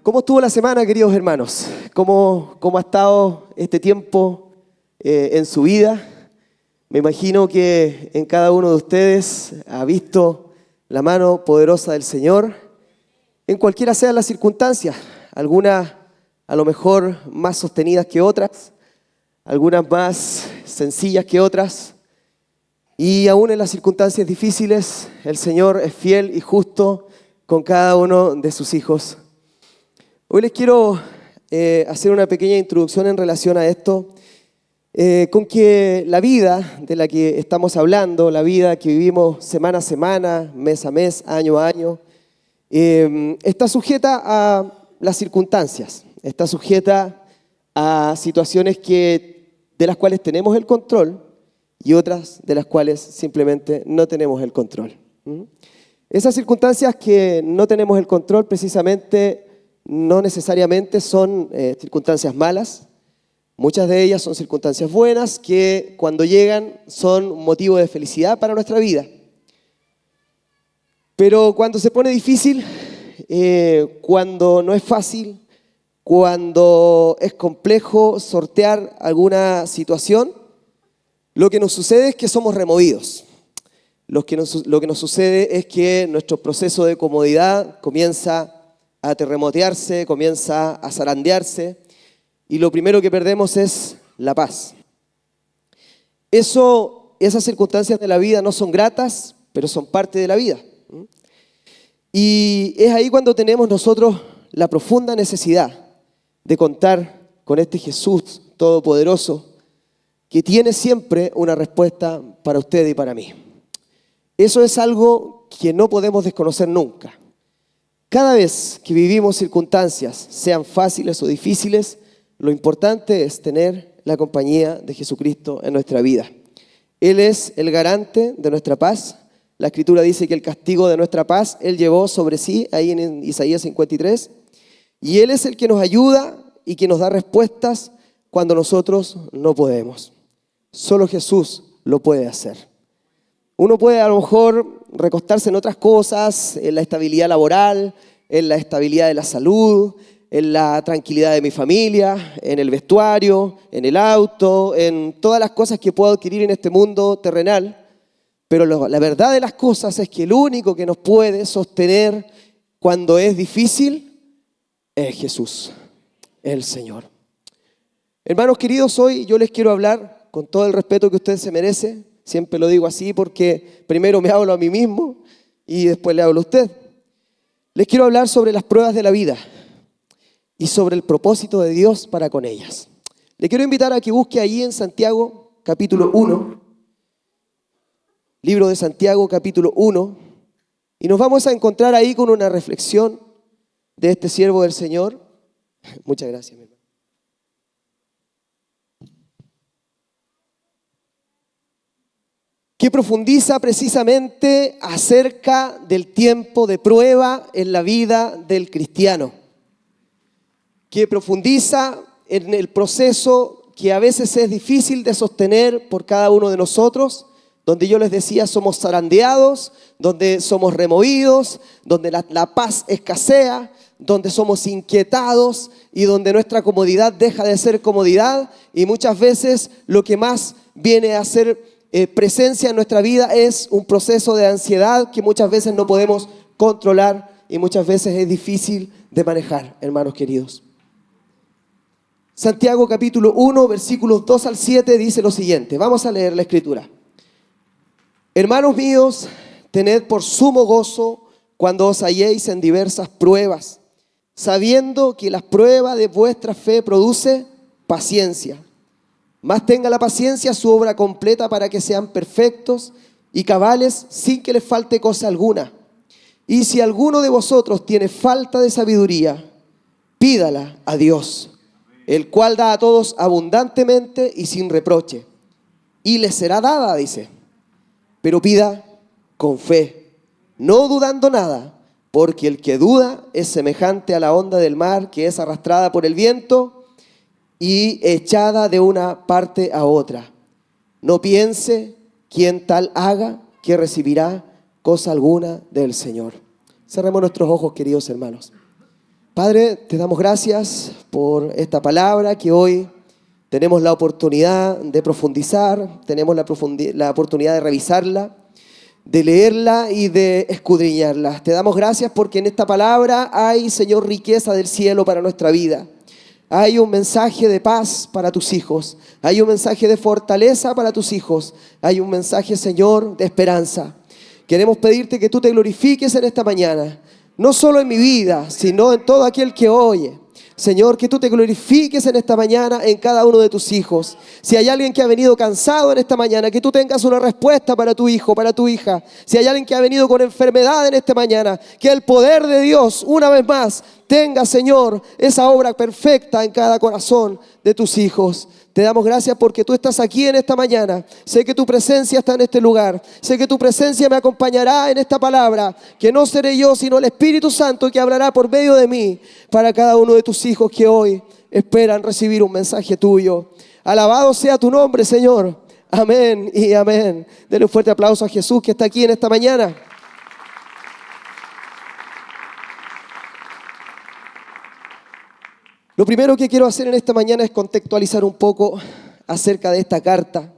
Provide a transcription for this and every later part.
¿Cómo estuvo la semana, queridos hermanos? ¿Cómo ha estado este tiempo en su vida? Me imagino que en cada uno de ustedes ha visto la mano poderosa del Señor, en cualquiera sean las circunstancias, algunas a lo mejor más sostenidas que otras, algunas más sencillas que otras, y aún en las circunstancias difíciles, el Señor es fiel y justo con cada uno de sus hijos. Hoy les quiero hacer una pequeña introducción en relación a esto, con que la vida de la que estamos hablando, la vida que vivimos semana a semana, mes a mes, año a año, está sujeta a las circunstancias, está sujeta a situaciones de las cuales tenemos el control y otras de las cuales simplemente no tenemos el control. Esas circunstancias que no tenemos el control precisamente no necesariamente son circunstancias malas. Muchas de ellas son circunstancias buenas que cuando llegan son un motivo de felicidad para nuestra vida. Pero cuando se pone difícil, cuando no es fácil, cuando es complejo sortear alguna situación, lo que nos sucede es que somos removidos. Lo que nos sucede es que nuestro proceso de comodidad comienza a terremotearse, comienza a zarandearse y lo primero que perdemos es la paz. Esas circunstancias de la vida no son gratas, pero son parte de la vida. Y es ahí cuando tenemos nosotros la profunda necesidad de contar con este Jesús todopoderoso que tiene siempre una respuesta para usted y para mí. Eso es algo que no podemos desconocer nunca. Cada vez que vivimos circunstancias, sean fáciles o difíciles, lo importante es tener la compañía de Jesucristo en nuestra vida. Él es el garante de nuestra paz. La Escritura dice que el castigo de nuestra paz Él llevó sobre sí, ahí en Isaías 53. Y Él es el que nos ayuda y que nos da respuestas cuando nosotros no podemos. Solo Jesús lo puede hacer. Uno puede a lo mejor recostarse en otras cosas, en la estabilidad laboral, en la estabilidad de la salud, en la tranquilidad de mi familia, en el vestuario, en el auto, en todas las cosas que puedo adquirir en este mundo terrenal. Pero la verdad de las cosas es que el único que nos puede sostener cuando es difícil es Jesús, el Señor. Hermanos queridos, hoy yo les quiero hablar con todo el respeto que usted se merece. Siempre lo digo así porque primero me hablo a mí mismo y después le hablo a usted. Les quiero hablar sobre las pruebas de la vida y sobre el propósito de Dios para con ellas. Le quiero invitar a que busque ahí en Santiago capítulo 1, libro de Santiago capítulo 1, y nos vamos a encontrar ahí con una reflexión de este siervo del Señor. Muchas gracias, mi hermano. Que profundiza precisamente acerca del tiempo de prueba en la vida del cristiano, que profundiza en el proceso que a veces es difícil de sostener por cada uno de nosotros, donde yo les decía somos zarandeados, donde somos removidos, donde la paz escasea, donde somos inquietados y donde nuestra comodidad deja de ser comodidad y muchas veces lo que más viene a ser presencia en nuestra vida es un proceso de ansiedad que muchas veces no podemos controlar y muchas veces es difícil de manejar, hermanos queridos. Santiago capítulo 1, versículos 2 al 7 dice lo siguiente. Vamos a leer la Escritura. Hermanos míos, tened por sumo gozo cuando os halléis en diversas pruebas, sabiendo que la prueba de vuestra fe produce paciencia. Mas tenga la paciencia su obra completa para que sean perfectos y cabales sin que les falte cosa alguna. Y si alguno de vosotros tiene falta de sabiduría, pídala a Dios, el cual da a todos abundantemente y sin reproche. Y les será dada, dice. Pero pida con fe, no dudando nada, porque el que duda es semejante a la onda del mar que es arrastrada por el viento y echada de una parte a otra. No piense quien tal haga que recibirá cosa alguna del Señor. Cerremos nuestros ojos, queridos hermanos. Padre, te damos gracias por esta palabra que hoy tenemos la oportunidad de profundizar, tenemos la oportunidad de revisarla, de leerla y de escudriñarla. Te damos gracias porque en esta palabra hay, Señor, riqueza del cielo para nuestra vida. Hay un mensaje de paz para tus hijos. Hay un mensaje de fortaleza para tus hijos. Hay un mensaje, Señor, de esperanza. Queremos pedirte que tú te glorifiques en esta mañana. No solo en mi vida, sino en todo aquel que oye. Señor, que tú te glorifiques en esta mañana en cada uno de tus hijos. Si hay alguien que ha venido cansado en esta mañana, que tú tengas una respuesta para tu hijo, para tu hija. Si hay alguien que ha venido con enfermedad en esta mañana, que el poder de Dios, una vez más, tenga, Señor, esa obra perfecta en cada corazón de tus hijos. Te damos gracias porque tú estás aquí en esta mañana. Sé que tu presencia está en este lugar. Sé que tu presencia me acompañará en esta palabra. Que no seré yo, sino el Espíritu Santo que hablará por medio de mí para cada uno de tus hijos que hoy esperan recibir un mensaje tuyo. Alabado sea tu nombre, Señor. Amén y amén. Denle un fuerte aplauso a Jesús que está aquí en esta mañana. Lo primero que quiero hacer en esta mañana es contextualizar un poco acerca de esta carta.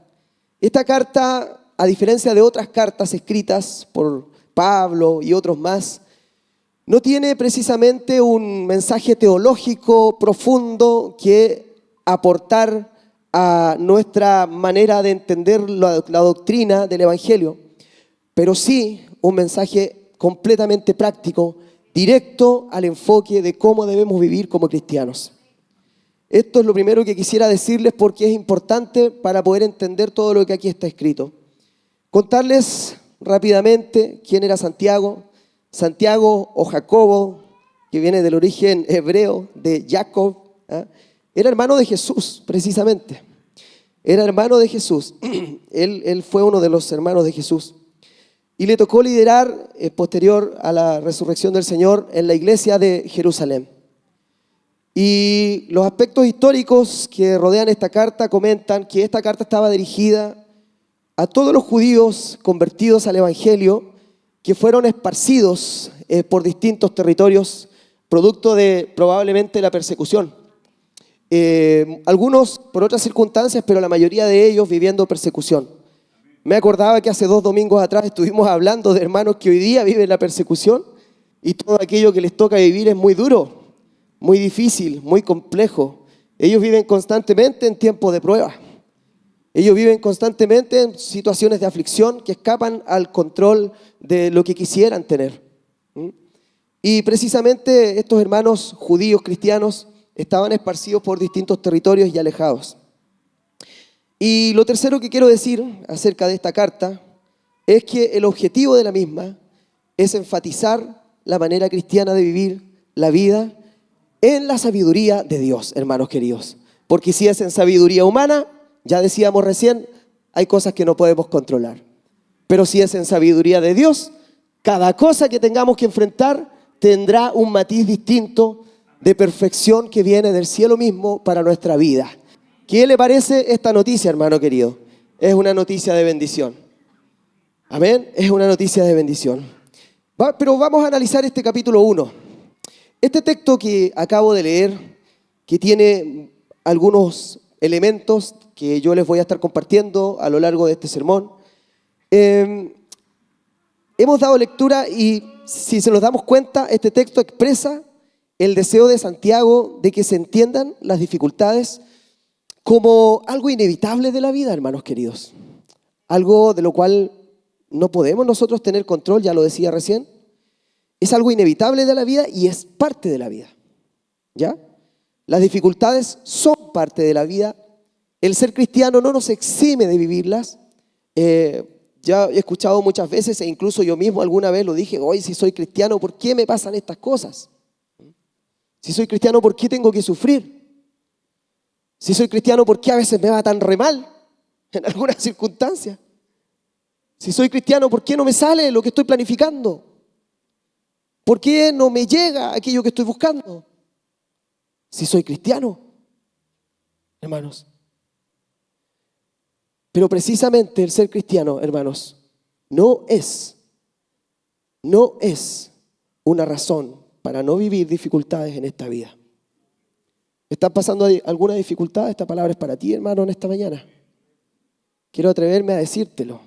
Esta carta, a diferencia de otras cartas escritas por Pablo y otros más, no tiene precisamente un mensaje teológico profundo que aportar a nuestra manera de entender la doctrina del Evangelio, pero sí un mensaje completamente práctico, directo al enfoque de cómo debemos vivir como cristianos. Esto es lo primero que quisiera decirles porque es importante para poder entender todo lo que aquí está escrito. Contarles rápidamente quién era Santiago. Santiago o Jacobo, que viene del origen hebreo de Jacob, era hermano de Jesús, precisamente. Era hermano de Jesús. Él fue uno de los hermanos de Jesús. Y le tocó liderar, posterior a la resurrección del Señor, en la iglesia de Jerusalén. Y los aspectos históricos que rodean esta carta comentan que esta carta estaba dirigida a todos los judíos convertidos al Evangelio que fueron esparcidos por distintos territorios, producto de probablemente la persecución. Algunos por otras circunstancias, pero la mayoría de ellos viviendo persecución. Me acordaba que hace 2 domingos atrás estuvimos hablando de hermanos que hoy día viven la persecución y todo aquello que les toca vivir es muy duro, muy difícil, muy complejo. Ellos viven constantemente en tiempos de prueba. Ellos viven constantemente en situaciones de aflicción que escapan al control de lo que quisieran tener. Y precisamente estos hermanos judíos cristianos estaban esparcidos por distintos territorios y alejados. Y lo tercero que quiero decir acerca de esta carta es que el objetivo de la misma es enfatizar la manera cristiana de vivir la vida en la sabiduría de Dios, hermanos queridos. Porque si es en sabiduría humana, ya decíamos recién, hay cosas que no podemos controlar. Pero si es en sabiduría de Dios, cada cosa que tengamos que enfrentar tendrá un matiz distinto de perfección que viene del cielo mismo para nuestra vida. ¿Qué le parece esta noticia, hermano querido? Es una noticia de bendición. Amén, es una noticia de bendición. Pero vamos a analizar este capítulo 1. Este texto que acabo de leer, que tiene algunos elementos que yo les voy a estar compartiendo a lo largo de este sermón, hemos dado lectura y si se nos damos cuenta, este texto expresa el deseo de Santiago de que se entiendan las dificultades como algo inevitable de la vida, hermanos queridos. Algo de lo cual no podemos nosotros tener control, ya lo decía recién. Es algo inevitable de la vida y es parte de la vida. ¿Ya? Las dificultades son parte de la vida. El ser cristiano no nos exime de vivirlas. Ya he escuchado muchas veces, e incluso yo mismo alguna vez lo dije, hoy si soy cristiano, ¿por qué me pasan estas cosas? Si soy cristiano, ¿por qué tengo que sufrir? Si soy cristiano, ¿por qué a veces me va tan re mal en algunas circunstancias? Si soy cristiano, ¿por qué no me sale lo que estoy planificando? ¿Por qué no me llega aquello que estoy buscando? Si soy cristiano, hermanos. Pero precisamente el ser cristiano, hermanos, no es una razón para no vivir dificultades en esta vida. ¿Estás pasando alguna dificultad? Esta palabra es para ti, hermano, en esta mañana. Quiero atreverme a decírtelo.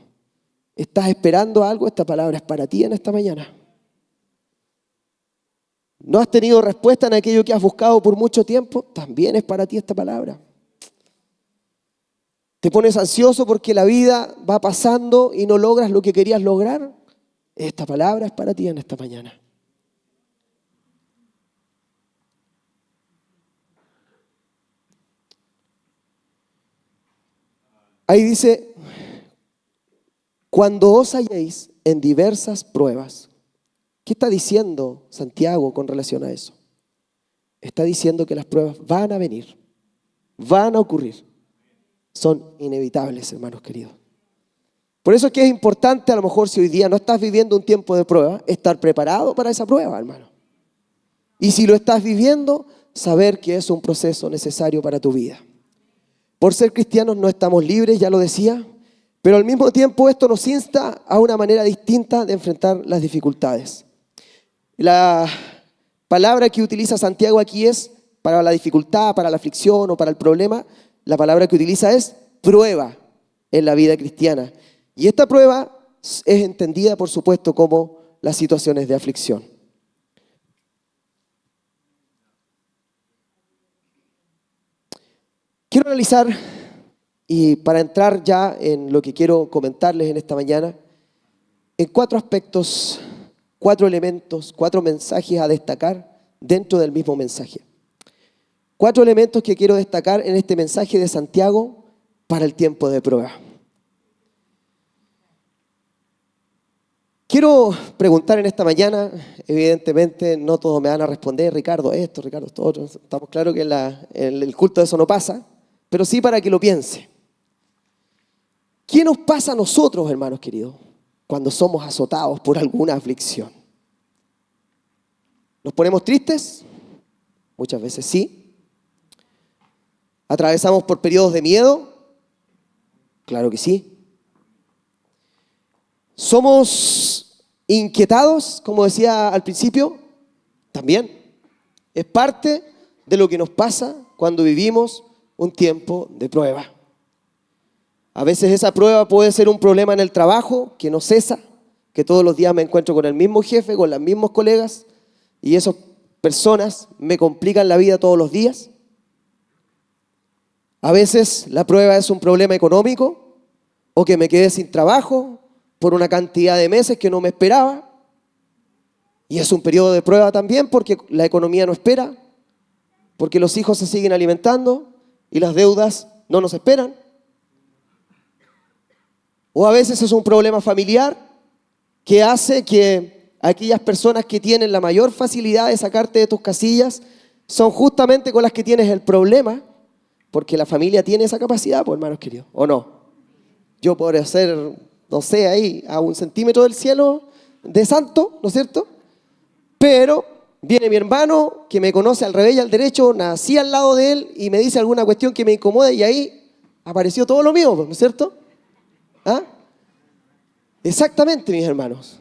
¿Estás esperando algo? Esta palabra es para ti en esta mañana. ¿No has tenido respuesta en aquello que has buscado por mucho tiempo? También es para ti esta palabra. ¿Te pones ansioso porque la vida va pasando y no logras lo que querías lograr? Esta palabra es para ti en esta mañana. Ahí dice, cuando os halléis en diversas pruebas. ¿Qué está diciendo Santiago con relación a eso? Está diciendo que las pruebas van a venir, van a ocurrir. Son inevitables, hermanos queridos. Por eso es que es importante, a lo mejor si hoy día no estás viviendo un tiempo de prueba, estar preparado para esa prueba, hermano. Y si lo estás viviendo, saber que es un proceso necesario para tu vida. Por ser cristianos no estamos libres, ya lo decía, pero al mismo tiempo esto nos insta a una manera distinta de enfrentar las dificultades. La palabra que utiliza Santiago aquí es para la dificultad, para la aflicción o para el problema. La palabra que utiliza es prueba en la vida cristiana. Y esta prueba es entendida, por supuesto, como las situaciones de aflicción. Quiero analizar, y para entrar ya en lo que quiero comentarles en esta mañana, en 4 aspectos, 4 elementos, 4 mensajes a destacar dentro del mismo mensaje. 4 elementos que quiero destacar en este mensaje de Santiago para el tiempo de prueba. Quiero preguntar en esta mañana, evidentemente no todos me van a responder, Ricardo esto, otro. Estamos claros que en el culto eso no pasa, pero sí para que lo piense. ¿Qué nos pasa a nosotros, hermanos queridos, cuando somos azotados por alguna aflicción? ¿Nos ponemos tristes? Muchas veces sí. ¿Atravesamos por periodos de miedo? Claro que sí. ¿Somos inquietados, como decía al principio? También. Es parte de lo que nos pasa cuando vivimos un tiempo de prueba. A veces esa prueba puede ser un problema en el trabajo que no cesa, que todos los días me encuentro con el mismo jefe, con los mismos colegas, y esas personas me complican la vida todos los días. A veces la prueba es un problema económico o que me quedé sin trabajo por una cantidad de meses que no me esperaba. Y es un periodo de prueba también porque la economía no espera, porque los hijos se siguen alimentando y las deudas no nos esperan. O a veces es un problema familiar que hace que aquellas personas que tienen la mayor facilidad de sacarte de tus casillas son justamente con las que tienes el problema, porque la familia tiene esa capacidad, pues, hermanos queridos, ¿o no? Yo podría ser, no sé, ahí a 1 centímetro del cielo de santo, ¿no es cierto? Pero viene mi hermano que me conoce al revés y al derecho, nací al lado de él y me dice alguna cuestión que me incomode y ahí apareció todo lo mío, ¿no es cierto? ¿Ah? Exactamente, mis hermanos.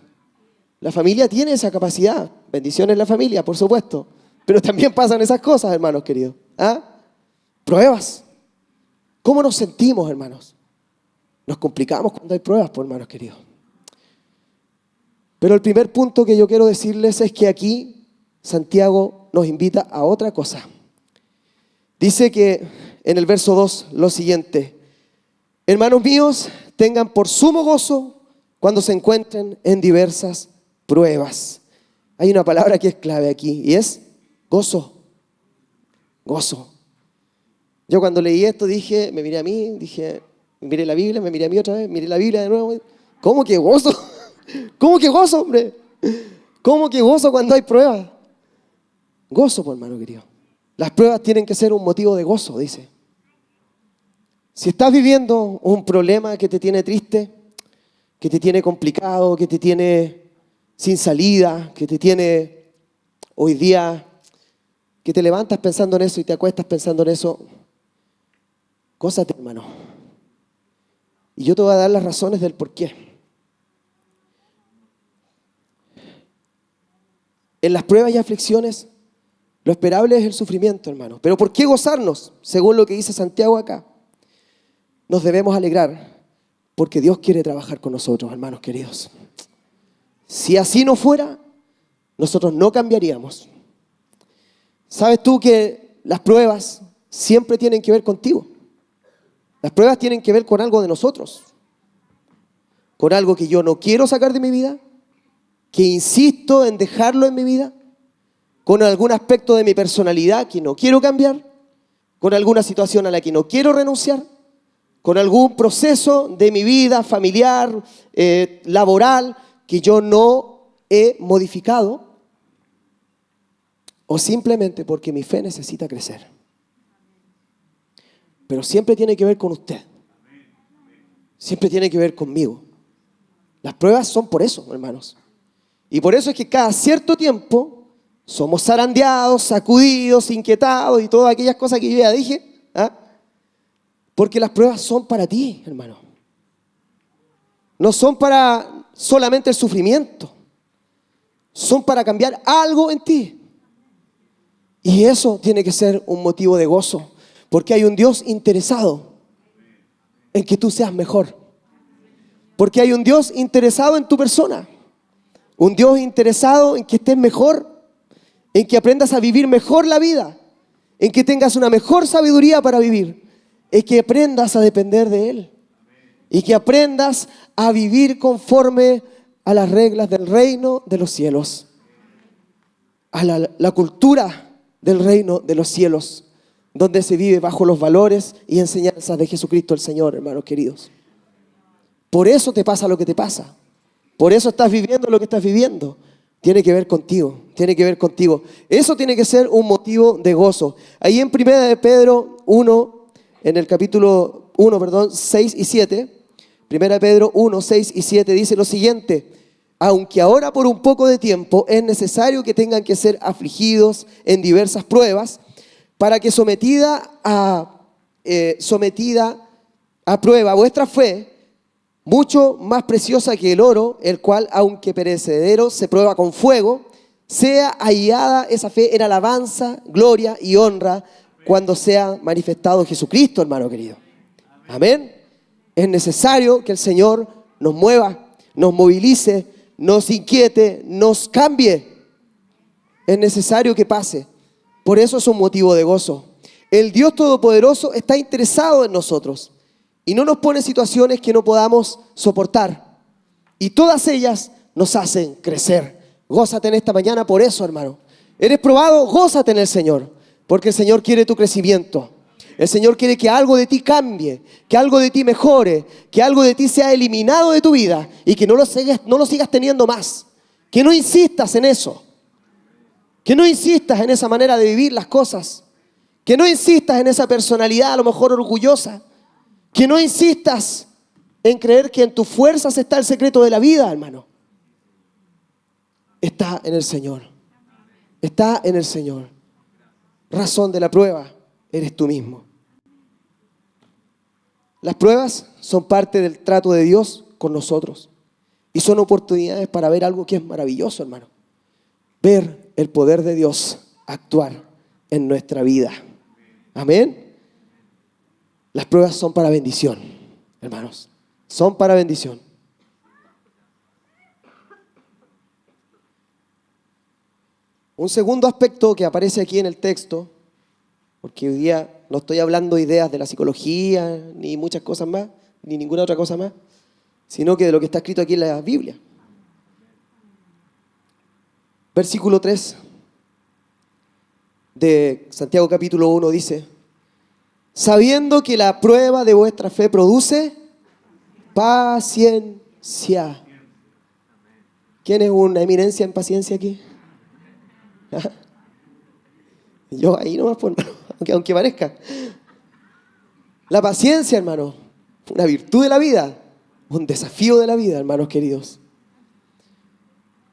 La familia tiene esa capacidad. Bendiciones en la familia, por supuesto. Pero también pasan esas cosas, hermanos queridos. ¿Ah? Pruebas. ¿Cómo nos sentimos, hermanos? Nos complicamos cuando hay pruebas, pues, hermanos queridos. Pero el primer punto que yo quiero decirles es que aquí Santiago nos invita a otra cosa. Dice que en el verso 2 lo siguiente: hermanos míos, tengan por sumo gozo cuando se encuentren en diversas pruebas. Hay una palabra que es clave aquí y es gozo. Gozo. Yo cuando leí esto dije, me miré a mí, dije, miré la Biblia, me miré a mí otra vez, miré la Biblia de nuevo. ¿Cómo que gozo? ¿Cómo que gozo, hombre? ¿Cómo que gozo cuando hay pruebas? Gozo, por hermano querido. Las pruebas tienen que ser un motivo de gozo, dice. Si estás viviendo un problema que te tiene triste, que te tiene complicado, que te tiene sin salida, que te tiene hoy día, que te levantas pensando en eso y te acuestas pensando en eso, gózate, hermano. Y yo te voy a dar las razones del por qué. En las pruebas y aflicciones, lo esperable es el sufrimiento, hermano. Pero ¿por qué gozarnos? Según lo que dice Santiago acá. Nos debemos alegrar porque Dios quiere trabajar con nosotros, hermanos queridos. Si así no fuera, nosotros no cambiaríamos. ¿Sabes tú que las pruebas siempre tienen que ver contigo? Las pruebas tienen que ver con algo de nosotros. Con algo que yo no quiero sacar de mi vida, que insisto en dejarlo en mi vida, con algún aspecto de mi personalidad que no quiero cambiar, con alguna situación a la que no quiero renunciar, con algún proceso de mi vida familiar, laboral, que yo no he modificado, o simplemente porque mi fe necesita crecer. Pero siempre tiene que ver con usted. Siempre tiene que ver conmigo. Las pruebas son por eso, hermanos. Y por eso es que cada cierto tiempo somos zarandeados, sacudidos, inquietados y todas aquellas cosas que yo ya dije. Porque las pruebas son para ti, hermano. No son para solamente el sufrimiento. Son para cambiar algo en ti. Y eso tiene que ser un motivo de gozo. Porque hay un Dios interesado en que tú seas mejor. Porque hay un Dios interesado en tu persona. Un Dios interesado en que estés mejor. En que aprendas a vivir mejor la vida. En que tengas una mejor sabiduría para vivir. En que aprendas a depender de Él. Y que aprendas a vivir conforme a las reglas del reino de los cielos. A la cultura del reino de los cielos, donde se vive bajo los valores y enseñanzas de Jesucristo el Señor, hermanos queridos. Por eso te pasa lo que te pasa. Por eso estás viviendo lo que estás viviendo. Tiene que ver contigo, tiene que ver contigo. Eso tiene que ser un motivo de gozo. Ahí en 1 Pedro 1, en el capítulo 1, 6 y 7, 1 Pedro 1, 6 y 7 dice lo siguiente: aunque ahora por un poco de tiempo es necesario que tengan que ser afligidos en diversas pruebas, para que sometida a prueba vuestra fe, mucho más preciosa que el oro, el cual, aunque perecedero, se prueba con fuego, sea hallada esa fe en alabanza, gloria y honra cuando sea manifestado Jesucristo, hermano querido. Amén. Es necesario que el Señor nos mueva, nos movilice, nos inquiete, nos cambie. Es necesario que pase. Por eso es un motivo de gozo. El Dios Todopoderoso está interesado en nosotros y no nos pone situaciones que no podamos soportar. Y todas ellas nos hacen crecer. Gózate en esta mañana por eso, hermano. ¿Eres probado? Gózate en el Señor, porque el Señor quiere tu crecimiento. El Señor quiere que algo de ti cambie, que algo de ti mejore, que algo de ti sea eliminado de tu vida y que no lo sigas teniendo más. Que no insistas en eso. Que no insistas en esa manera de vivir las cosas. Que no insistas en esa personalidad a lo mejor orgullosa. Que no insistas en creer que en tus fuerzas está el secreto de la vida, hermano. Está en el Señor. Está en el Señor. Razón de la prueba eres tú mismo. Las pruebas son parte del trato de Dios con nosotros. Y son oportunidades para ver algo que es maravilloso, hermano. Ver el poder de Dios actuar en nuestra vida. Amén. Las pruebas son para bendición, hermanos. Son para bendición. Un segundo aspecto que aparece aquí en el texto, porque hoy día no estoy hablando de ideas de la psicología, ni muchas cosas más, ni ninguna otra cosa más, sino que de lo que está escrito aquí en la Biblia. Versículo 3 de Santiago capítulo 1 dice: sabiendo que la prueba de vuestra fe produce paciencia. ¿Quién es una eminencia en paciencia aquí? Yo ahí nomás, pues, hermano, aunque parezca. La paciencia, hermano, una virtud de la vida, un desafío de la vida, hermanos queridos.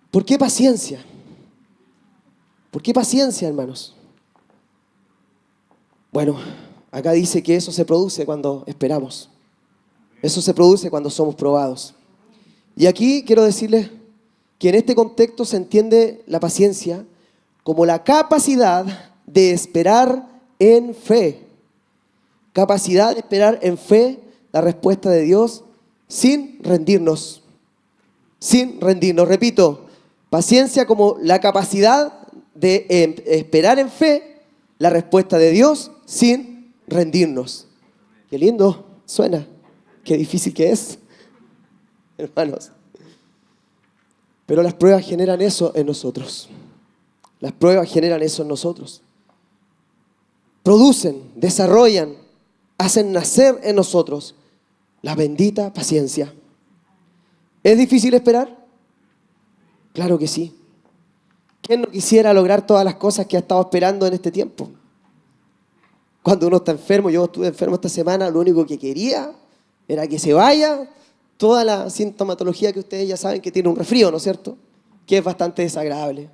¿Por qué paciencia? ¿Por qué paciencia, hermanos? Bueno, acá dice que eso se produce cuando esperamos. Eso se produce cuando somos probados. Y aquí quiero decirles que en este contexto se entiende la paciencia como la capacidad de esperar en fe. Capacidad de esperar en fe la respuesta de Dios sin rendirnos. Sin rendirnos. Repito, paciencia como la capacidad de esperar en fe la respuesta de Dios sin rendirnos. Qué lindo suena. Qué difícil que es, hermanos. Pero las pruebas generan eso en nosotros. Las pruebas generan eso en nosotros. Producen, desarrollan, hacen nacer en nosotros la bendita paciencia. ¿Es difícil esperar? Claro que sí. ¿Quién no quisiera lograr todas las cosas que ha estado esperando en este tiempo? Cuando uno está enfermo, yo estuve enfermo esta semana, lo único que quería era que se vaya toda la sintomatología que ustedes ya saben que tiene un resfrío, ¿no es cierto? Que es bastante desagradable.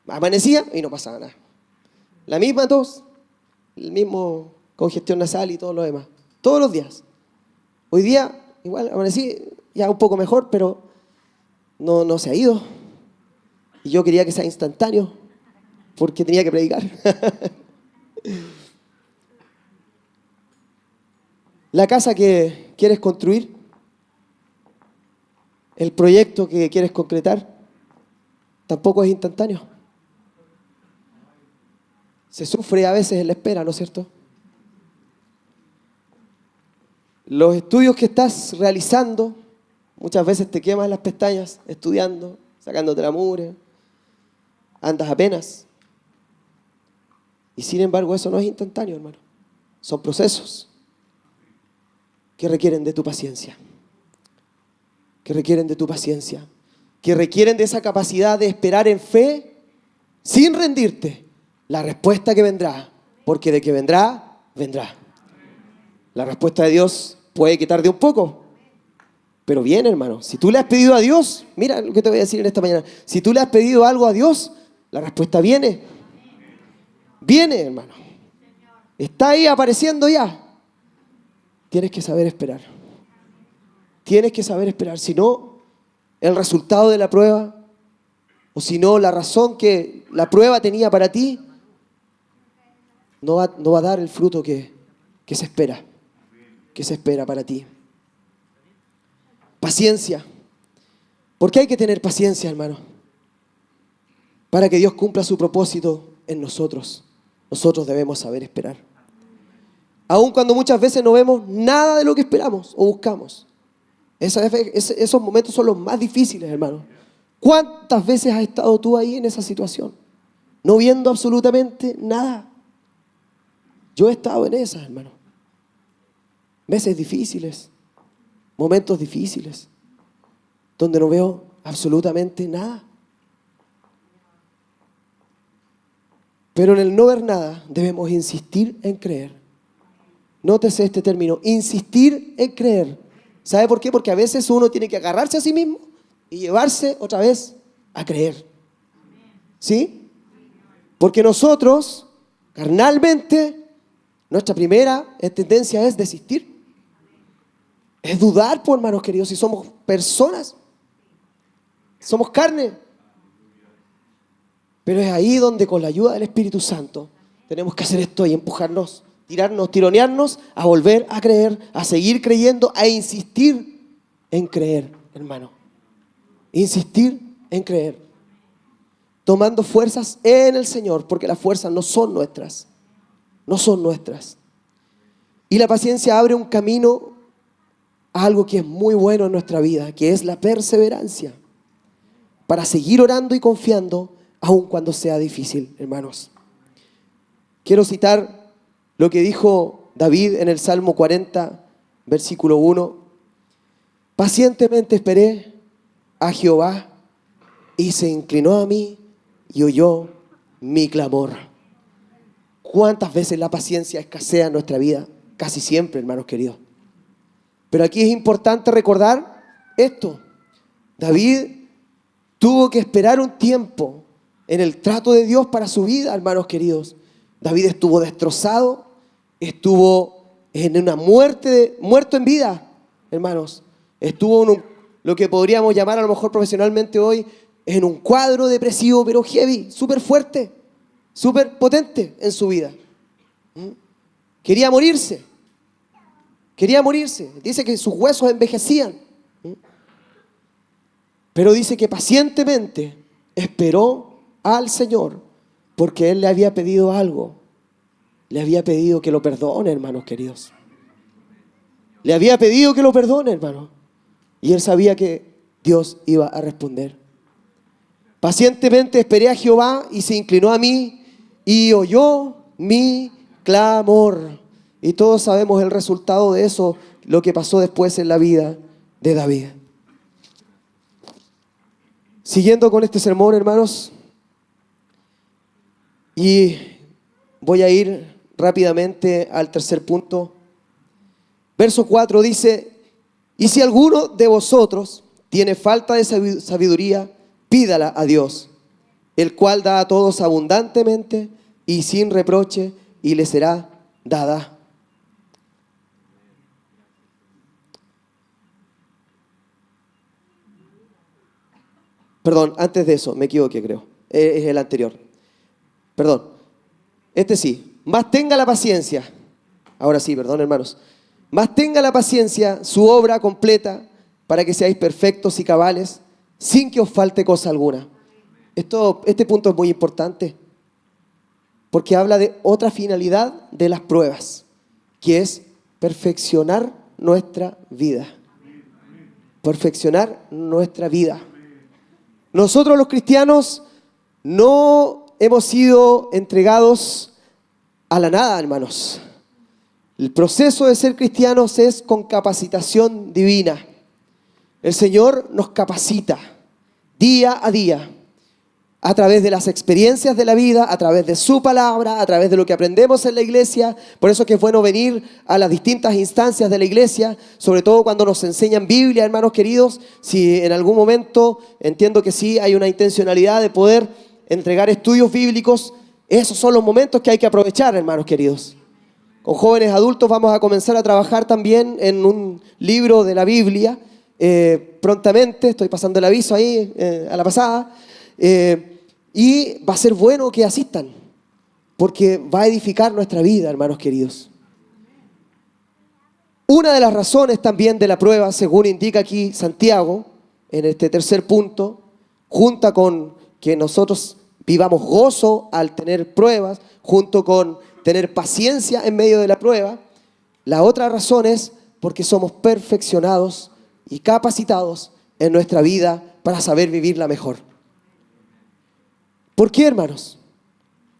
Amanecía y no pasaba nada. La misma tos, el mismo congestión nasal y todo lo demás. Todos los días. Hoy día, igual, amanecí ya un poco mejor, pero no se ha ido. Y yo quería que sea instantáneo, porque tenía que predicar. La casa que quieres construir, el proyecto que quieres concretar, tampoco es instantáneo. Se sufre a veces en la espera, ¿no es cierto? Los estudios que estás realizando, muchas veces te quemas las pestañas estudiando, sacándote la mugre, andas apenas. Y sin embargo eso no es instantáneo, hermano. Son procesos que requieren de tu paciencia. Que requieren de tu paciencia. Que requieren de esa capacidad de esperar en fe sin rendirte la respuesta que vendrá. Porque de que vendrá, vendrá. La respuesta de Dios puede que tarde un poco, pero viene, hermano. Si tú le has pedido a Dios, mira lo que te voy a decir en esta mañana. Si tú le has pedido algo a Dios, la respuesta viene. Viene, hermano. Está ahí apareciendo ya. Tienes que saber esperar. Tienes que saber esperar. Si no, el resultado de la prueba, o si no, la razón que la prueba tenía para ti, no va a dar el fruto que se espera. Que se espera para ti. Paciencia. ¿Por qué hay que tener paciencia, hermano? Para que Dios cumpla su propósito en nosotros. Nosotros debemos saber esperar. Aun cuando muchas veces no vemos nada de lo que esperamos o buscamos. Esos momentos son los más difíciles, hermano. ¿Cuántas veces has estado tú ahí en esa situación? No viendo absolutamente nada. Yo he estado en esas, hermano. Meses difíciles, momentos difíciles, donde no veo absolutamente nada. Pero en el no ver nada debemos insistir en creer. Nótese este término, insistir en creer. ¿Sabe por qué? Porque a veces uno tiene que agarrarse a sí mismo y llevarse otra vez a creer. ¿Sí? Porque nosotros, carnalmente, nuestra primera tendencia es desistir. Es dudar, pues, hermanos queridos, si somos personas. Somos carne. Pero es ahí donde con la ayuda del Espíritu Santo tenemos que hacer esto y empujarnos, tirarnos, tironearnos a volver a creer, a seguir creyendo, a insistir en creer, hermano. Insistir en creer. Tomando fuerzas en el Señor, porque las fuerzas no son nuestras. No son nuestras. Y la paciencia abre un camino a algo que es muy bueno en nuestra vida, que es la perseverancia. Para seguir orando y confiando, aun cuando sea difícil, hermanos. Quiero citar lo que dijo David en el Salmo 40, versículo 1. Pacientemente esperé a Jehová y se inclinó a mí y oyó mi clamor. ¿Cuántas veces la paciencia escasea en nuestra vida? Casi siempre, hermanos queridos. Pero aquí es importante recordar esto. David tuvo que esperar un tiempo en el trato de Dios para su vida, hermanos queridos. David estuvo destrozado, estuvo en una muerto en vida, hermanos. Estuvo lo que podríamos llamar a lo mejor profesionalmente hoy, en un cuadro depresivo, pero heavy, súper fuerte, súper potente en su vida. Quería morirse. Quería morirse. Dice que sus huesos envejecían. Pero dice que pacientemente esperó al Señor porque Él le había pedido algo. Le había pedido que lo perdone, hermanos queridos. Le había pedido que lo perdone, hermano. Y él sabía que Dios iba a responder. Pacientemente esperé a Jehová y se inclinó a mí y oyó mi clamor. Y todos sabemos el resultado de eso, lo que pasó después en la vida de David. Siguiendo con este sermón, hermanos, y voy a ir rápidamente al tercer punto. Verso 4 dice: y si alguno de vosotros tiene falta de sabiduría, pídala a Dios, el cual da a todos abundantemente y sin reproche, y le será dada. Perdón, antes de eso, me equivoqué, creo. Es el anterior. Perdón. Este sí. Más tenga la paciencia. Ahora sí, perdón, hermanos. Más tenga la paciencia su obra completa para que seáis perfectos y cabales sin que os falte cosa alguna. Este punto es muy importante porque habla de otra finalidad de las pruebas, que es perfeccionar nuestra vida. Perfeccionar nuestra vida. Nosotros los cristianos no hemos sido entregados a la nada, hermanos. El proceso de ser cristianos es con capacitación divina. El Señor nos capacita día a día a través de las experiencias de la vida, a través de su palabra, a través de lo que aprendemos en la iglesia. Por eso que es bueno venir a las distintas instancias de la iglesia, sobre todo cuando nos enseñan Biblia, hermanos queridos. Si en algún momento, entiendo que sí, hay una intencionalidad de poder entregar estudios bíblicos, esos son los momentos que hay que aprovechar, hermanos queridos. Con jóvenes adultos vamos a comenzar a trabajar también en un libro de la Biblia prontamente. Estoy pasando el aviso ahí a la pasada. Y va a ser bueno que asistan, porque va a edificar nuestra vida, hermanos queridos. Una de las razones también de la prueba, según indica aquí Santiago, en este tercer punto, junta con que nosotros vivamos gozo al tener pruebas, junto con tener paciencia en medio de la prueba, la otra razón es porque somos perfeccionados y capacitados en nuestra vida para saber vivirla mejor. ¿Por qué, hermanos?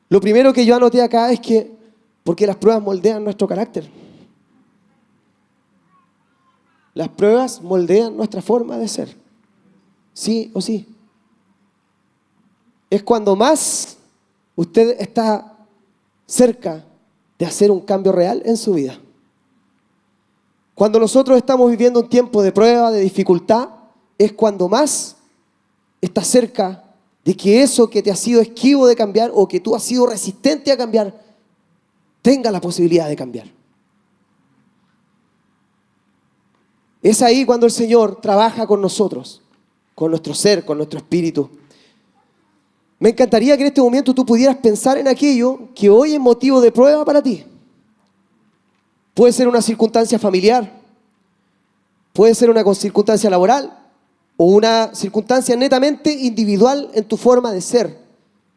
Lo primero que yo anoté acá es que porque las pruebas moldean nuestro carácter. Las pruebas moldean nuestra forma de ser. Sí o sí. Es cuando más usted está cerca de hacer un cambio real en su vida. Cuando nosotros estamos viviendo un tiempo de prueba, de dificultad, es cuando más está cerca de que eso que te ha sido esquivo de cambiar o que tú has sido resistente a cambiar, tenga la posibilidad de cambiar. Es ahí cuando el Señor trabaja con nosotros, con nuestro ser, con nuestro espíritu. Me encantaría que en este momento tú pudieras pensar en aquello que hoy es motivo de prueba para ti. Puede ser una circunstancia familiar, puede ser una circunstancia laboral, o una circunstancia netamente individual en tu forma de ser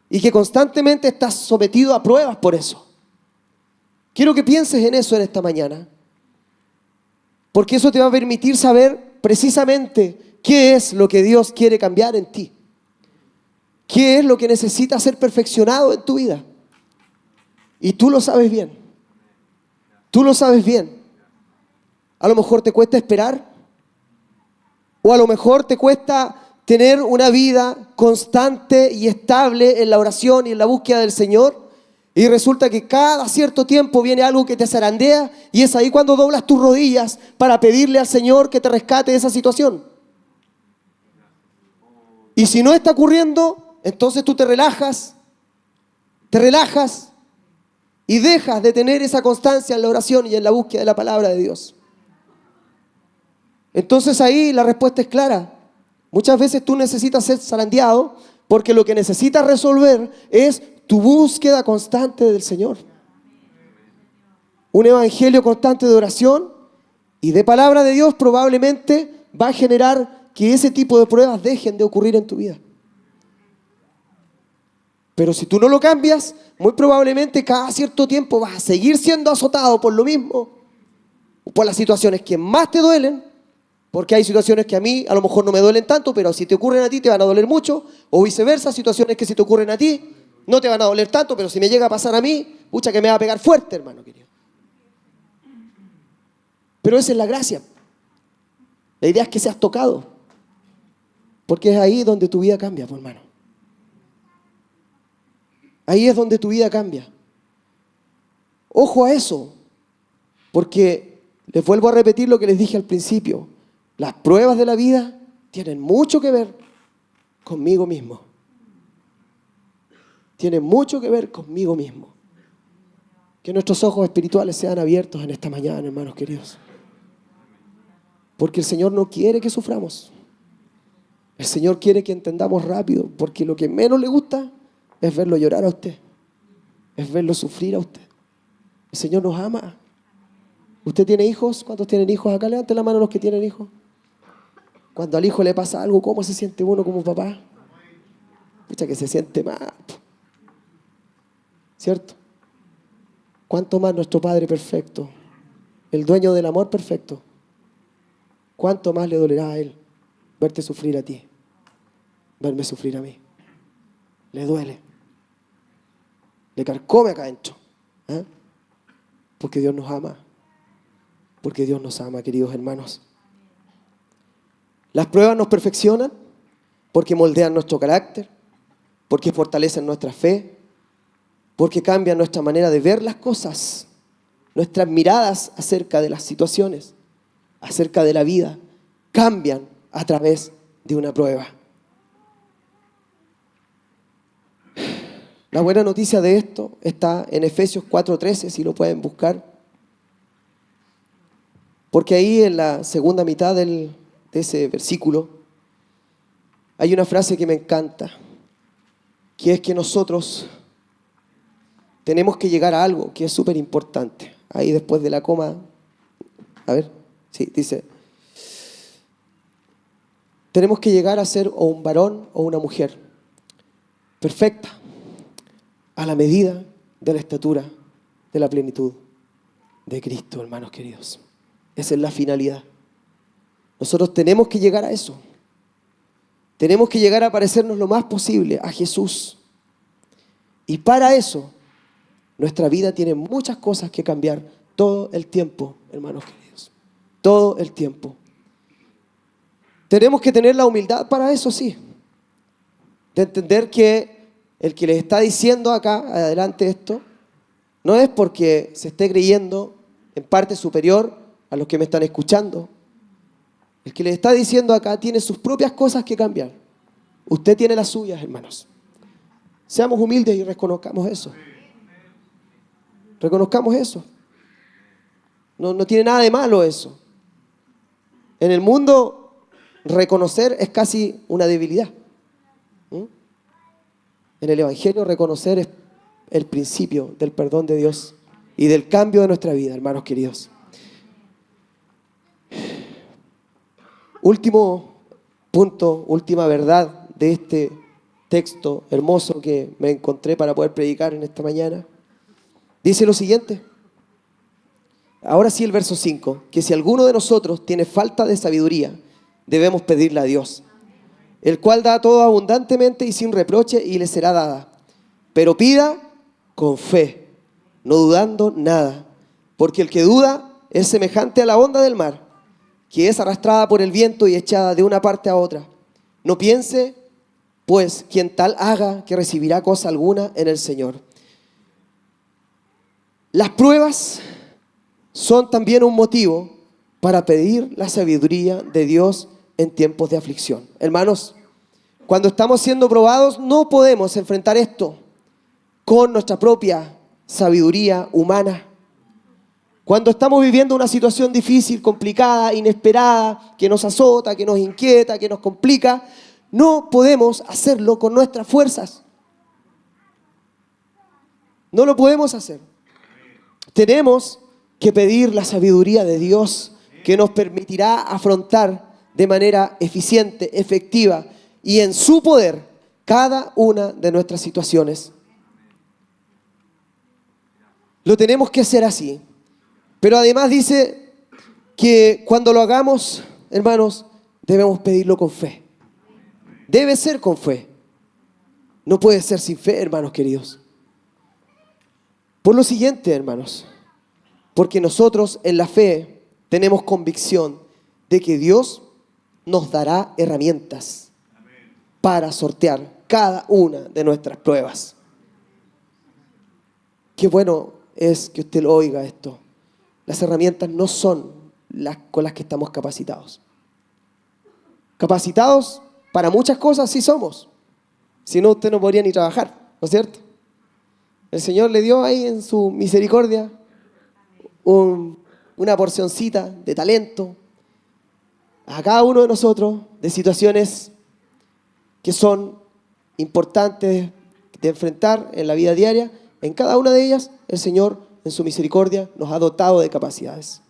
y que constantemente estás sometido a pruebas por eso. Quiero que pienses en eso en esta mañana, porque eso te va a permitir saber precisamente qué es lo que Dios quiere cambiar en ti, qué es lo que necesita ser perfeccionado en tu vida. Y tú lo sabes bien, tú lo sabes bien. A lo mejor te cuesta esperar, o a lo mejor te cuesta tener una vida constante y estable en la oración y en la búsqueda del Señor. Y resulta que cada cierto tiempo viene algo que te zarandea y es ahí cuando doblas tus rodillas para pedirle al Señor que te rescate de esa situación. Y si no está ocurriendo, entonces tú te relajas y dejas de tener esa constancia en la oración y en la búsqueda de la palabra de Dios. Entonces ahí la respuesta es clara. Muchas veces tú necesitas ser zarandeado porque lo que necesitas resolver es tu búsqueda constante del Señor. Un evangelio constante de oración y de palabra de Dios probablemente va a generar que ese tipo de pruebas dejen de ocurrir en tu vida. Pero si tú no lo cambias, muy probablemente cada cierto tiempo vas a seguir siendo azotado por lo mismo, por las situaciones que más te duelen, porque hay situaciones que a mí a lo mejor no me duelen tanto, pero si te ocurren a ti te van a doler mucho, o viceversa, situaciones que si te ocurren a ti no te van a doler tanto, pero si me llega a pasar a mí, pucha que me va a pegar fuerte, hermano querido. Pero esa es la gracia. La idea es que seas tocado, porque es ahí donde tu vida cambia, pues, hermano. Ahí es donde tu vida cambia. Ojo a eso, porque les vuelvo a repetir lo que les dije al principio. Las pruebas de la vida tienen mucho que ver conmigo mismo. Tienen mucho que ver conmigo mismo. Que nuestros ojos espirituales sean abiertos en esta mañana, hermanos queridos. Porque el Señor no quiere que suframos. El Señor quiere que entendamos rápido, porque lo que menos le gusta es verlo llorar a usted. Es verlo sufrir a usted. El Señor nos ama. ¿Usted tiene hijos? ¿Cuántos tienen hijos acá? Levanten la mano los que tienen hijos. Cuando al hijo le pasa algo, ¿cómo se siente uno como papá? Pucha, que se siente mal. ¿Cierto? ¿Cuánto más nuestro Padre perfecto, el dueño del amor perfecto? ¿Cuánto más le dolerá a Él verte sufrir a ti? Verme sufrir a mí. Le duele. Le carcome acá adentro. ¿Eh? Porque Dios nos ama. Porque Dios nos ama, queridos hermanos. Las pruebas nos perfeccionan porque moldean nuestro carácter, porque fortalecen nuestra fe, porque cambian nuestra manera de ver las cosas, nuestras miradas acerca de las situaciones, acerca de la vida, cambian a través de una prueba. La buena noticia de esto está en Efesios 4:13, si lo pueden buscar. Porque ahí en la segunda mitad de ese versículo hay una frase que me encanta, que es que nosotros tenemos que llegar a algo que es súper importante. Ahí después de la coma, a ver, sí, dice, tenemos que llegar a ser o un varón o una mujer perfecta, a la medida de la estatura de la plenitud de Cristo, hermanos queridos. Esa es la finalidad. Nosotros tenemos que llegar a eso. Tenemos que llegar a parecernos lo más posible a Jesús. Y para eso, nuestra vida tiene muchas cosas que cambiar todo el tiempo, hermanos queridos. Todo el tiempo. Tenemos que tener la humildad para eso, sí. De entender que el que les está diciendo acá, adelante esto, no es porque se esté creyendo en parte superior a los que me están escuchando. El que les está diciendo acá tiene sus propias cosas que cambiar. Usted tiene las suyas, hermanos. Seamos humildes y reconozcamos eso. Reconozcamos eso. No tiene nada de malo eso. En el mundo, reconocer es casi una debilidad. En el Evangelio, reconocer es el principio del perdón de Dios y del cambio de nuestra vida, hermanos queridos. Último punto, última verdad de este texto hermoso que me encontré para poder predicar en esta mañana. Dice lo siguiente. Ahora sí el verso 5, que si alguno de nosotros tiene falta de sabiduría, debemos pedirle a Dios, el cual da todo abundantemente y sin reproche y le será dada. Pero pida con fe, no dudando nada, porque el que duda es semejante a la onda del mar, que es arrastrada por el viento y echada de una parte a otra. No piense, pues, quien tal haga que recibirá cosa alguna en el Señor. Las pruebas son también un motivo para pedir la sabiduría de Dios en tiempos de aflicción. Hermanos, cuando estamos siendo probados, no podemos enfrentar esto con nuestra propia sabiduría humana. Cuando estamos viviendo una situación difícil, complicada, inesperada, que nos azota, que nos inquieta, que nos complica, no podemos hacerlo con nuestras fuerzas. No lo podemos hacer. Tenemos que pedir la sabiduría de Dios que nos permitirá afrontar de manera eficiente, efectiva y en su poder cada una de nuestras situaciones. Lo tenemos que hacer así. Pero además dice que cuando lo hagamos, hermanos, debemos pedirlo con fe. Debe ser con fe. No puede ser sin fe, hermanos queridos. Por lo siguiente, hermanos, porque nosotros en la fe tenemos convicción de que Dios nos dará herramientas para sortear cada una de nuestras pruebas. Qué bueno es que usted lo oiga esto. Las herramientas no son las con las que estamos capacitados. Capacitados para muchas cosas sí somos. Si no, usted no podría ni trabajar, ¿no es cierto? El Señor le dio ahí en su misericordia una porcioncita de talento a cada uno de nosotros, de situaciones que son importantes de enfrentar en la vida diaria. En cada una de ellas, el Señor, en su misericordia, nos ha dotado de capacidades.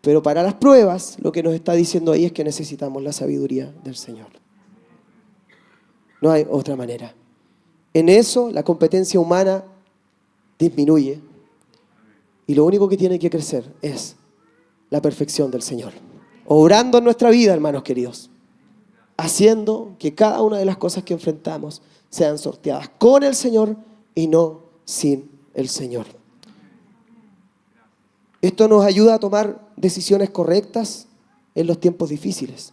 Pero para las pruebas, lo que nos está diciendo ahí es que necesitamos la sabiduría del Señor. No hay otra manera. En eso, la competencia humana disminuye. Y lo único que tiene que crecer es la perfección del Señor. Obrando en nuestra vida, hermanos queridos. Haciendo que cada una de las cosas que enfrentamos sean sorteadas con el Señor y no sin el Señor. Esto nos ayuda a tomar decisiones correctas en los tiempos difíciles.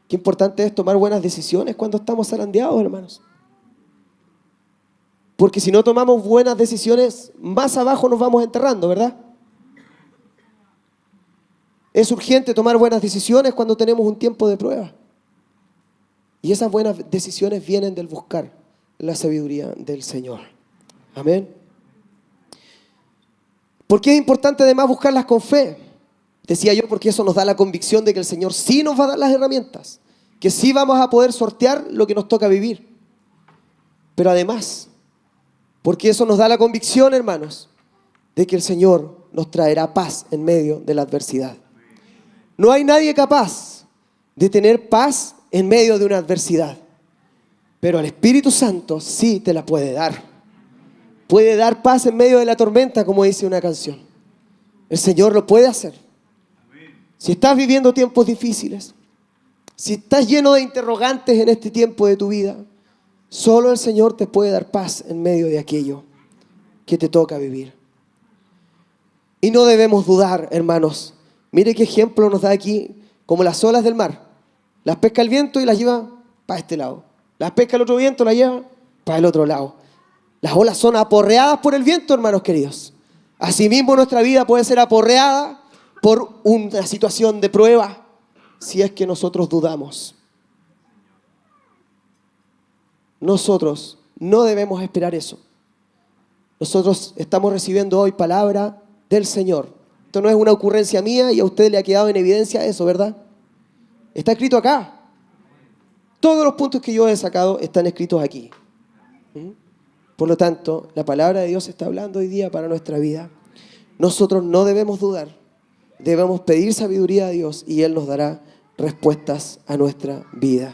Qué importante es tomar buenas decisiones cuando estamos zarandeados, hermanos. Porque si no tomamos buenas decisiones, más abajo nos vamos enterrando, ¿verdad? Es urgente tomar buenas decisiones cuando tenemos un tiempo de prueba. Y esas buenas decisiones vienen del buscar la sabiduría del Señor. Amén. ¿Por qué es importante además buscarlas con fe? Decía yo, porque eso nos da la convicción de que el Señor sí nos va a dar las herramientas, que sí vamos a poder sortear lo que nos toca vivir. Pero además, porque eso nos da la convicción, hermanos, de que el Señor nos traerá paz en medio de la adversidad. No hay nadie capaz de tener paz en medio de una adversidad, pero el Espíritu Santo sí te la puede dar. Puede dar paz en medio de la tormenta, como dice una canción. El Señor lo puede hacer. Si estás viviendo tiempos difíciles, si estás lleno de interrogantes en este tiempo de tu vida, solo el Señor te puede dar paz en medio de aquello que te toca vivir. Y no debemos dudar, hermanos. Mire qué ejemplo nos da aquí, como las olas del mar. Las pesca el viento y las lleva para este lado. Las pesca el otro viento y las lleva para el otro lado. Las olas son aporreadas por el viento, hermanos queridos. Asimismo, nuestra vida puede ser aporreada por una situación de prueba, si es que nosotros dudamos. Nosotros no debemos esperar eso. Nosotros estamos recibiendo hoy palabra del Señor. Esto no es una ocurrencia mía y a usted le ha quedado en evidencia eso, ¿verdad? Está escrito acá. Todos los puntos que yo he sacado están escritos aquí. Por lo tanto, la palabra de Dios está hablando hoy día para nuestra vida. Nosotros no debemos dudar. Debemos pedir sabiduría a Dios y Él nos dará respuestas a nuestra vida.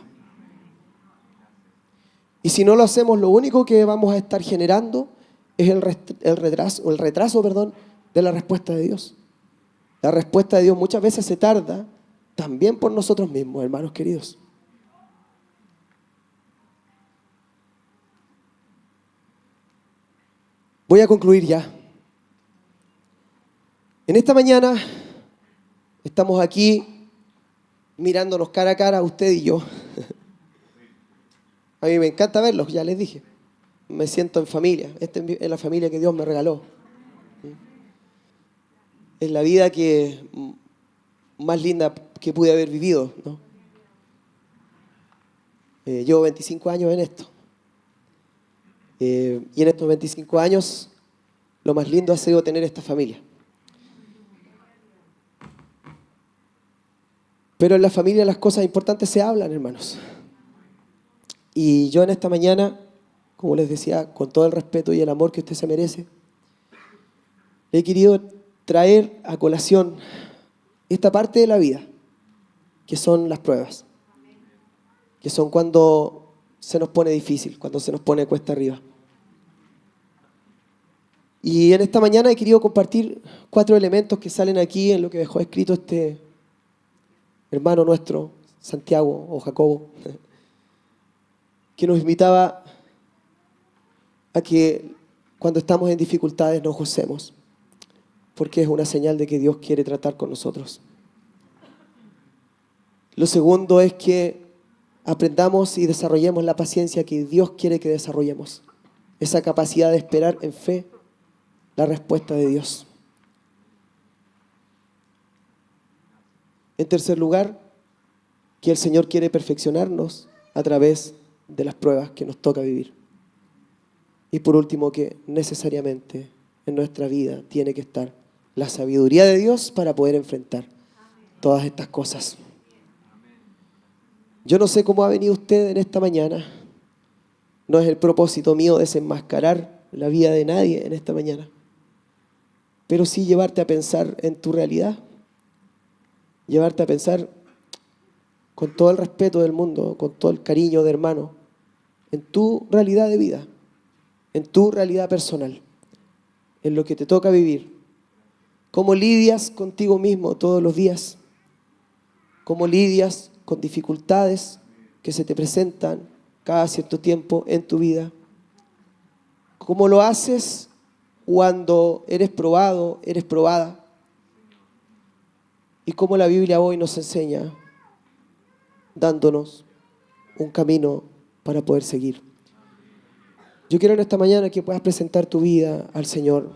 Y si no lo hacemos, lo único que vamos a estar generando es el retraso de la respuesta de Dios. La respuesta de Dios muchas veces se tarda también por nosotros mismos, hermanos queridos. Voy a concluir ya. En esta mañana estamos aquí mirándonos cara a cara, usted y yo. A mí me encanta verlos, ya les dije. Me siento en familia. Esta es la familia que Dios me regaló. Es la vida más linda que pude haber vivido, ¿no? Llevo 25 años en esto. Y en estos 25 años, lo más lindo ha sido tener esta familia. Pero en la familia las cosas importantes se hablan, hermanos. Y yo en esta mañana, como les decía, con todo el respeto y el amor que usted se merece, le he querido traer a colación esta parte de la vida, que son las pruebas, que son cuando se nos pone difícil, cuando se nos pone cuesta arriba. Y en esta mañana he querido compartir 4 elementos que salen aquí en lo que dejó escrito este hermano nuestro, Santiago o Jacobo, que nos invitaba a que cuando estamos en dificultades nos gocemos, porque es una señal de que Dios quiere tratar con nosotros. Lo segundo es que aprendamos y desarrollemos la paciencia que Dios quiere que desarrollemos, esa capacidad de esperar en fe la respuesta de Dios. En tercer lugar, que el Señor quiere perfeccionarnos a través de las pruebas que nos toca vivir. Y por último, que necesariamente en nuestra vida tiene que estar la sabiduría de Dios para poder enfrentar todas estas cosas. Yo no sé cómo ha venido usted en esta mañana. No es el propósito mío desenmascarar la vida de nadie en esta mañana, pero sí llevarte a pensar en tu realidad, llevarte a pensar con todo el respeto del mundo, con todo el cariño de hermano, en tu realidad de vida, en tu realidad personal, en lo que te toca vivir. ¿Cómo lidias contigo mismo todos los días? ¿Cómo lidias con dificultades que se te presentan cada cierto tiempo en tu vida? ¿Cómo lo haces cuando eres probado, eres probada? Y cómo la Biblia hoy nos enseña, dándonos un camino para poder seguir. Yo quiero en esta mañana que puedas presentar tu vida al Señor.